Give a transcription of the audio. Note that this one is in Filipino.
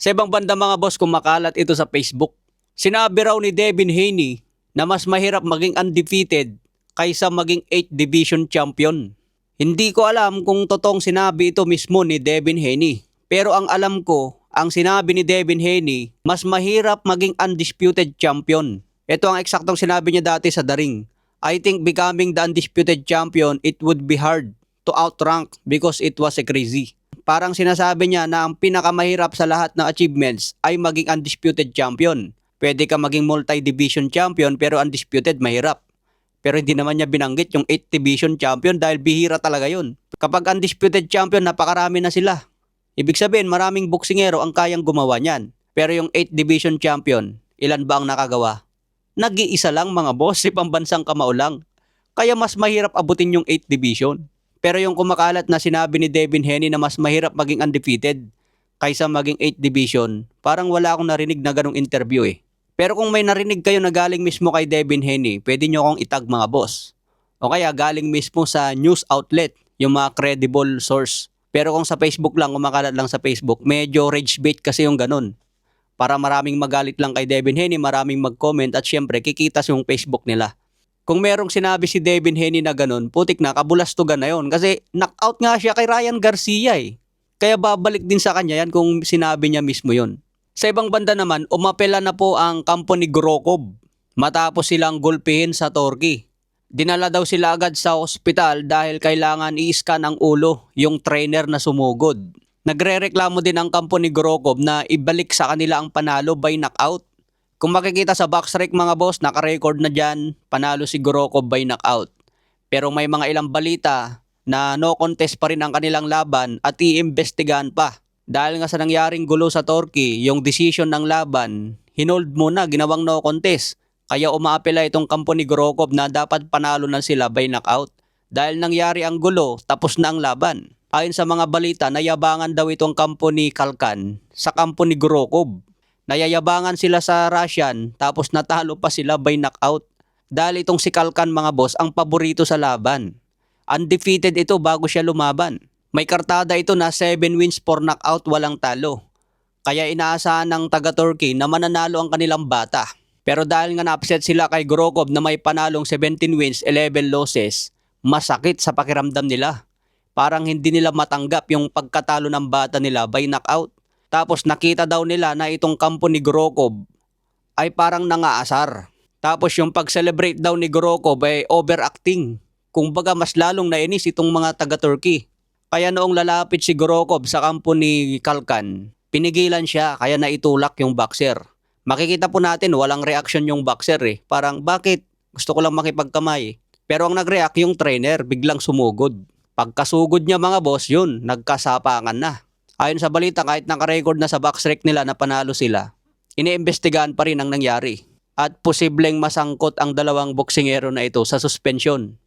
Sa ibang banda mga boss, kumakalat ito sa Facebook. Sinabi raw ni Devin Haney na mas mahirap maging undefeated kaysa maging 8th Division Champion. Hindi ko alam kung totoong sinabi ito mismo ni Devin Haney. Pero ang alam ko, ang sinabi ni Devin Haney, mas mahirap maging undisputed champion. Ito ang eksaktong sinabi niya dati sa The Ring. I think becoming the undisputed champion, it would be hard to outrank because it was crazy. Parang sinasabi niya na ang pinakamahirap sa lahat ng achievements ay maging undisputed champion. Pwede ka maging multi-division champion pero undisputed mahirap. Pero hindi naman niya binanggit yung 8th Division Champion dahil bihira talaga yun. Kapag undisputed champion, napakarami na sila. Ibig sabihin, maraming boksingero ang kayang gumawa niyan. Pero yung 8th Division Champion, ilan ba ang nakagawa? Nag-iisa lang mga boss, si pambansang kamao lang. Kaya mas mahirap abutin yung 8th Division. Pero yung kumakalat na sinabi ni Devin Haney na mas mahirap maging undefeated kaysa maging 8th Division, parang wala akong narinig na ganong interview eh. Pero kung may narinig kayo na galing mismo kay Devin Haney, pwede nyo akong itag mga boss. O kaya galing mismo sa news outlet, yung mga credible source. Pero kung sa Facebook lang, kumakalat lang sa Facebook, medyo rage bait kasi yung ganun. Para maraming magalit lang kay Devin Haney, maraming mag-comment at syempre kikitas yung Facebook nila. Kung merong sinabi si Devin Haney na ganun, putik na, kabulastugan na yun. Kasi knockout nga siya kay Ryan Garcia eh. Kaya babalik din sa kanya yan kung sinabi niya mismo yun. Sa ibang banda naman, umapela na po ang kampo ni Grokov matapos silang gulpihin sa Turkey. Dinala daw sila agad sa ospital dahil kailangan i-scan ang ulo yung trainer na sumugod. Nagrereklamo din ang kampo ni Grokov na ibalik sa kanila ang panalo by knockout. Kung makikita sa BoxRec mga boss, nakarecord na dyan, panalo si Grokov by knockout. Pero may mga ilang balita na no contest pa rin ang kanilang laban at iimbestigahan pa. Dahil nga sa nangyaring gulo sa Turkey, yung decision ng laban, hinold muna, ginawang no contest. Kaya umaapela itong kampo ni Grokov na dapat panalo na sila by knockout. Dahil nangyari ang gulo, tapos na ang laban. Ayon sa mga balita, nayabangan daw itong kampo ni Kalkan sa kampo ni Grokov. Nayayabangan sila sa Russian, tapos natalo pa sila by knockout. Dahil itong si Kalkan mga boss, ang paborito sa laban. Undefeated ito bago siya lumaban. May kartada ito na 7 wins for knockout, walang talo. Kaya inaasahan ng taga-Turkey na mananalo ang kanilang bata. Pero dahil nga na-upset sila kay Grokov na may panalong 17 wins, 11 losses, masakit sa pakiramdam nila. Parang hindi nila matanggap yung pagkatalo ng bata nila by knockout. Tapos nakita daw nila na itong kampo ni Grokov ay parang nangaasar. Tapos yung pag-celebrate daw ni Grokov ay overacting. Kumbaga mas lalong nainis itong mga taga-Turkey. Kaya noong lalapit si Grokov sa kampo ni Kalkan, pinigilan siya kaya naitulak yung boxer. Makikita po natin walang reaction yung boxer eh. Parang bakit? Gusto ko lang makipagkamay. Pero ang nag-react yung trainer, biglang sumugod. Pagkasugod niya mga boss, yun, nagkasapangan na. Ayon sa balita, kahit nakarecord na sa BoxRec nila na panalo sila, iniimbestigahan pa rin ang nangyari. At posibleng masangkot ang dalawang boksingero na ito sa suspension.